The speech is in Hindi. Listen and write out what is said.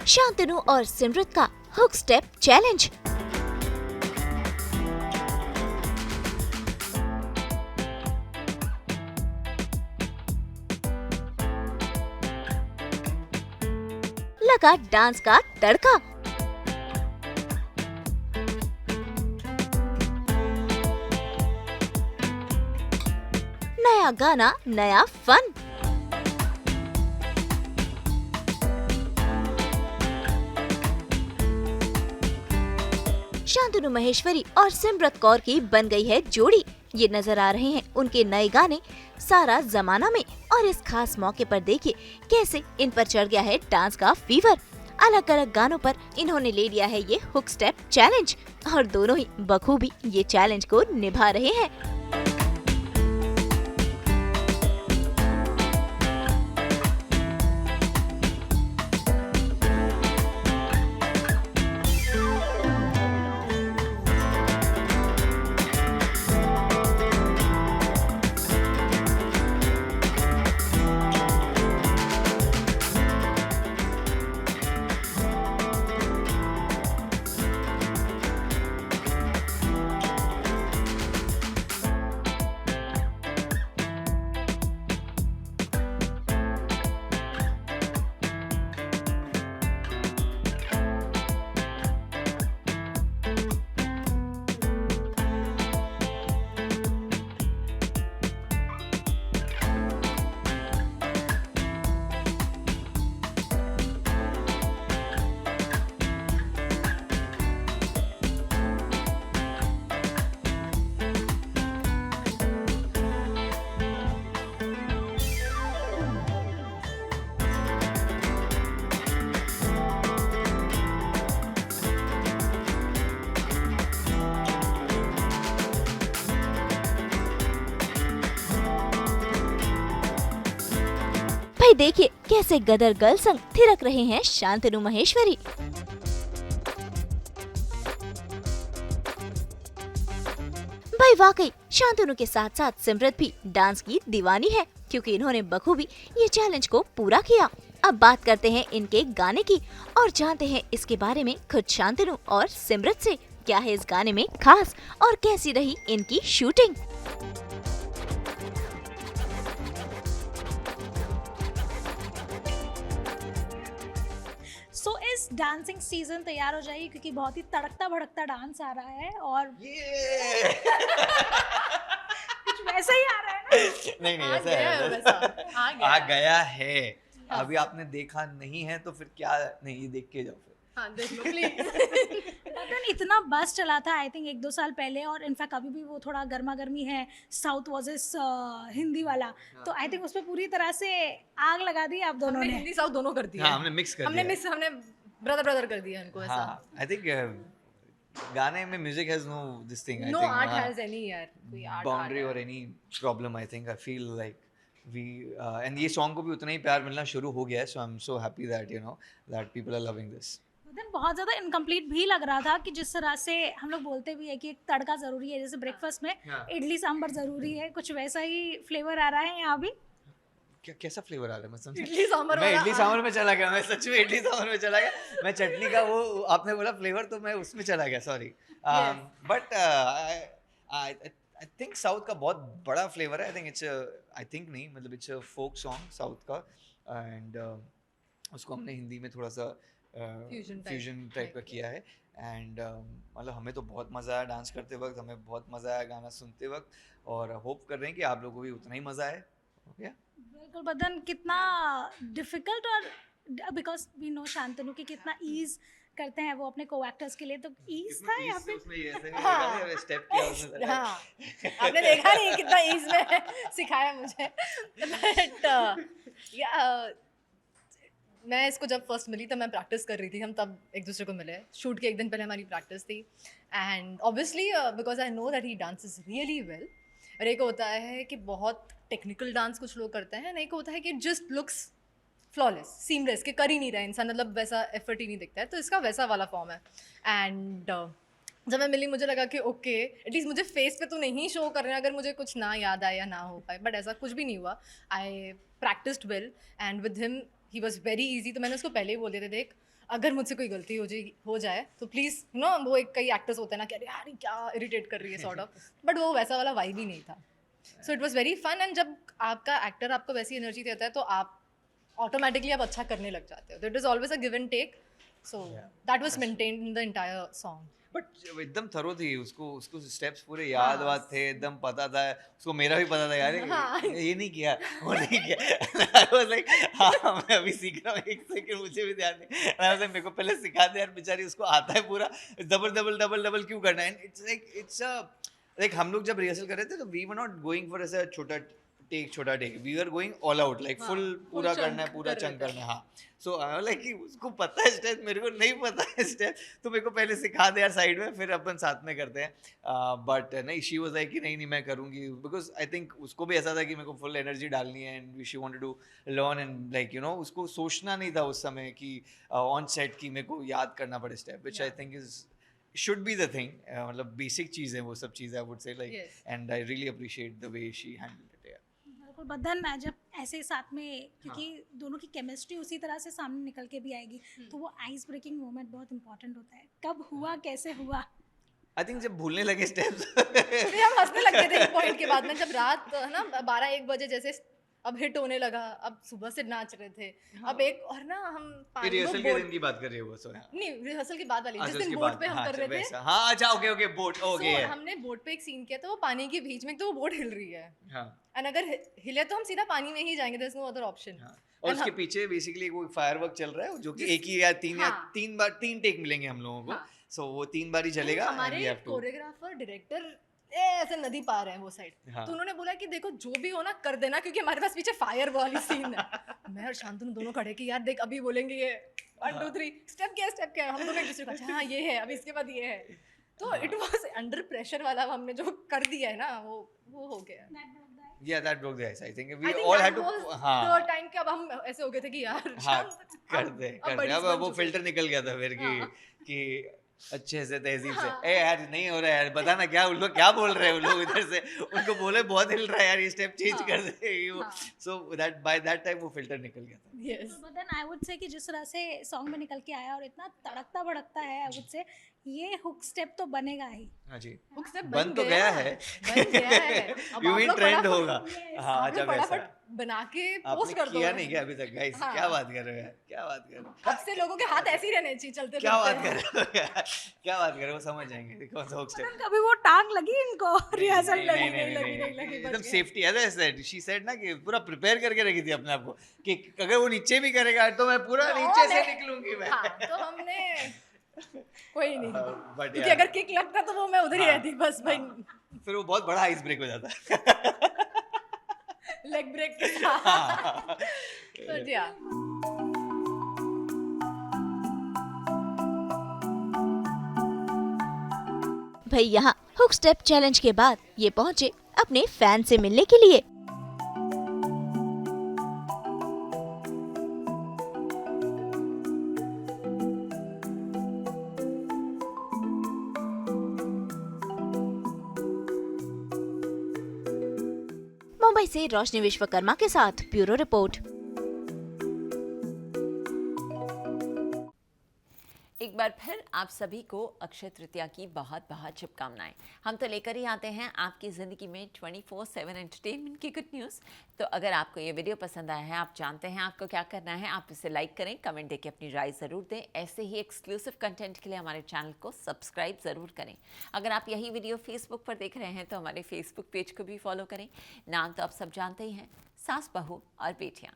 शांतनु और सिमरत का हुक स्टेप चैलेंज। लगा डांस का तड़का। नया गाना, नया फन। शांतनु महेश्वरी और सिमरत कौर की बन गई है जोड़ी। ये नजर आ रहे हैं उनके नए गाने सारा जमाना में। और इस खास मौके पर देखिए कैसे इन पर चढ़ गया है डांस का फीवर। अलग अलग गानों पर इन्होंने ले लिया है ये हुक स्टेप चैलेंज और दोनों ही बखूबी ये चैलेंज को निभा रहे हैं। भाई देखिए कैसे गदर गर्ल संग थिरक रहे हैं शांतनु महेश्वरी। भाई वाकई शांतनु के साथ साथ सिमरत भी डांस की दीवानी है, क्योंकि इन्होंने बखूबी ये चैलेंज को पूरा किया। अब बात करते हैं इनके गाने की और जानते हैं इसके बारे में खुद शांतनु और सिमरत से। क्या है इस गाने में खास और कैसी रही इनकी शूटिंग। इस डांसिंग सीजन तैयार हो जाइए क्योंकि बहुत ही तड़कता भड़कता डांस आ रहा है और कुछ वैसा ही आ रहा है ना। नहीं ऐसा है, वैसा आ गया है। हाँ। अभी आपने देखा नहीं है तो फिर क्या, नहीं ये देख के जाओ फिर। हाँ देख लो प्लीज। पता नहीं इतना बस चला था आई थिंक 1-2 साल पहले, और इनफैक्ट अभी भी वो थोड़ा गर्मा गर्मी है साउथ वर्सेस हिंदी वाला। हाँ। तो आई थिंक उसपे पूरी तरह से आग लगा दी आप दोनों ने। हिंदी साउथ दोनों कर दिया। हाँ, हमने मिक्स कर दिया। हमने ब्रदर कर दिया इनको ऐसा। आई थिंक गाने में music has no this thing, I no think art has any यार कोई आर्ट बाउंड्री और any problem. I think I feel like we and ये सॉन्ग को भी उतना ही प्यार मिलना शुरू हो गया है। So I am so happy that you know that people are loving this. Then बहुत ज़्यादा इनकम्प्लीट भी लग रहा था कि जिस तरह से हम लोग बोलते भी है कि एक तड़का ज़रूरी है, जैसे ब्रेकफास्ट में इडली सांभर ज़रूरी है, कुछ वैसा ही फ्लेवर आ रहा है यहाँ भी। क्या कैसा फ्लेवर आ रहा है? मैं समझ इडली सांभर मैं इडली सांभर में चला गया। मैं सच में इडली सांभर में चला गया। मैं चटनी का वो आपने बोला फ्लेवर तो मैं उसमें चला गया, sorry. But I think south का बहुत बड़ा फ्लेवर है। I think it's I think नहीं मतलब it's a folk song south का, एंड उसको हमने हिंदी में थोड़ा सा फ्यूजन टाइप का किया है। एंड मतलब हमें तो बहुत मज़ा आया डांस करते वक्त, हमें बहुत मज़ा आया गाना सुनते वक्त, और होप कर रहे हैं कि आप लोगों को भी उतना ही मज़ा आए। ओके बिल्कुल। बदन कितना डिफिकल्ट, और बिकॉज वी नो शांतनु की कितना ईज करते हैं वो अपने को एक्टर्स के लिए, तो ईज था यहाँ पे। उसमें ये ऐसे नहीं स्टेप किया उसने। हाँ आपने देखा नहीं कितना ईज में सिखाया मुझे। बट मैं इसको जब फर्स्ट मिली तब मैं प्रैक्टिस कर रही थी, हम तब एक दूसरे को मिले, शूट के एक दिन पहले हमारी प्रैक्टिस थी। And obviously because I know that he dances really well. और एक होता है कि बहुत टेक्निकल डांस कुछ लोग करते हैं, एक होता है कि जस्ट लुक्स फ्लॉलेस सीमलेस, के कर ही नहीं रहा इंसान, मतलब वैसा एफर्ट ही नहीं दिखता है। तो इसका वैसा वाला फॉर्म है। एंड जब मैं मिली मुझे लगा कि ओके एटलीस्ट मुझे फेस पे तो नहीं शो कर रहे हैं अगर मुझे कुछ ना याद आए या ना हो पाए, बट ऐसा कुछ भी नहीं हुआ। I practised well and with him he was very easy. तो मैंने उसको पहले ही बोल दिया था, देख अगर मुझसे कोई गलती हो जाए तो प्लीज़ यू नो, वो एक कई एक्टर्स होते हैं ना कि अरे यार ये क्या इरिटेट कर रही है सॉर्ट ऑफ, बट वो वैसा वाला वाइब ही नहीं था. So it was very fun. And जब आपका एक्टर आपको वैसी एनर्जी देता है तो आप ऑटोमेटिकली आप अच्छा करने लग जाते हो. तो it is always a give and take. So that was maintained in the entire song. But एकदम थरो थी, उसको स्टेप्स पूरे याद वाद थे, एकदम पता था उसको. मेरा भी पता था यार, ये नहीं किया, वो नहीं किया. आई वाज लाइक हाँ मैं अभी सीख रहा हूँ, एक सेकंड मुझे भी ध्यान नहीं. आई वाज लाइक मेरे को पहले सिखा दे यार, बेचारी उसको आता है पूरा. डबल क्यों करना है. इट्स लाइक हम लोग जब रिहर्सल कर रहे थे तो we were not going for ऐसा छोटा take, we are going all out, like full पूरा करना है, पूरा चंक करना है. हाँ, सो लाइक कि उसको पता है स्टेप, मेरे को नहीं पता है स्टेप, तो मेरे को पहले सिखा दे यार साइड में, फिर अपन साथ में करते हैं. बट नहीं, शी वाज लाइक कि नहीं मैं करूँगी, बिकॉज आई थिंक उसको भी ऐसा था कि मेरे को फुल एनर्जी डालनी है and she wanted to learn and like you know, उसको सोचना नहीं था उस समय कि ऑन सेट की मेरे को याद करना पड़े step, which I think is should be the thing. मतलब बेसिक चीज़ है वो सब चीज़ें, I would say, like, and I really appreciate the way she handled it. Yeah. बिल्कुल. बदन जब ऐसे साथ में, क्योंकि दोनों की केमिस्ट्री उसी तरह से सामने निकल के भी आएगी, तो वो आइस ब्रेकिंग मोमेंट बहुत इंपॉर्टेंट होता है. कब हुआ, कैसे हुआ? I think जब भूलने लगे स्टेप्स हम हंसने लगते थे एक पॉइंट के बाद में, जब रात है ना 12-1 बजे जैसे अब हिट होने लगा, अब सुबह से नाच रहे थे. अब एक और ना हम रिहर्सल के दिन की बात कर रही हो, सो नहीं रिहर्सल के बाद वाली, जिस दिन बोट पे हम कर रहे थे. हाँ अच्छा, ओके बोट, ओके. हमने बोट पे एक सीन किया तो वो पानी के बीच में, तो वो बोट हिल रही है. हाँ. एंड अगर हिले तो हम सीधा पानी में ही जाएंगे, there is no other option. और उसके पीछे बेसिकली कोई फायरवर्क चल रहा है जो कि एक ही या तीन टेक मिलेंगे हम लोगों को. सो वो 3 बार ही चलेगा. हमारे कोरियोग्राफर डायरेक्टर ऐसे नदी पार है वो साइड. तो उन्होंने बोला कि देखो जो भी हो ना कर देना, क्योंकि हमारे पास पीछे फायर वाली सीन है. मैं और शांतनु दोनों खड़े कि यार देख अभी बोलेंगे ये 1 2 3 स्टेप क्या, हम दोनों एक दूसरे को अच्छा हाँ ये है, अभी इसके बाद ये है. तो इट वाज अंडर प्रेशर वाला, हमने जो कर दिया है ना वो हो गया. Yeah, that broke the ice. I think we all had to. हाँ. तो टाइम के अब हम ऐसे हो गए थे कि यार हाँ कर दे. अब वो फिल्टर निकल गया था फिर कि अच्छे से तहजीब से ए यार नहीं हो रहा है यार, बताना क्या उन लोग क्या बोल रहे हैं, उन लोग इधर से उनको बोले बहुत हिल रहा है यार, ये स्टेप चेंज कर दे. So that by that time वो फिल्टर निकल गया था. Yes. But then I would say कि जिस तरह से सॉन्ग में निकल के आया और इतना तड़कता भड़कता है, आई वुड से ये हुक स्टेप तो बनेगा ही. हाँ जी, हुक स्टेप बन तो गया है. अब यू मीन ट्रेंड होगा. हाँ जब ऐसा बना के पोस्ट कर दो. किया नहीं क्या अभी तक गाइस? क्या बात कर रहे हो यार, क्या बात कर रहे हो? अब से लोगों के हाथ ऐसे ही रहने चाहिए चलते. क्या बात कर रहे हो यार, क्या बात कर रहे हो, समझ जाएंगे कौन सा हुक स्टेप. कभी वो टांग लगी इनको रिहर्सल में? नहीं, एकदम safety. As I said, she said ना कि पूरा प्रिपेयर करके रखी थी अपने आप को कि अगर वो नीचे भी करेगा तो मैं पूरा नीचे से निकलूंगी मैं. तो हमने कोई नहीं, बट क्योंकि अगर किक लगता तो वो मैं उधर ही रहती बस भाई. फिर वो बहुत बड़ा आइस ब्रेक हो जाता. लेग ब्रेक के साथ. बट या भाई यहाँ हुक स्टेप चैलेंज के बाद ये पहुँचे अपने फैन से मिलने के लिए. मुंबई से रोशनी विश्वकर्मा के साथ ब्यूरो रिपोर्ट. एक बार फिर आप सभी को अक्षय तृतीया की बहुत बहुत शुभकामनाएं. हम तो लेकर ही आते हैं आपकी ज़िंदगी में 24/7 एंटरटेनमेंट की गुड न्यूज़. तो अगर आपको ये वीडियो पसंद आया है, आप जानते हैं आपको क्या करना है, आप इसे लाइक करें, कमेंट देके अपनी राय ज़रूर दें. ऐसे ही एक्सक्लूसिव कंटेंट के लिए हमारे चैनल को सब्सक्राइब ज़रूर करें. अगर आप यही वीडियो फेसबुक पर देख रहे हैं तो हमारे फेसबुक पेज को भी फॉलो करें. नाम तो आप सब जानते ही हैं, सास बहू और बेटियाँ.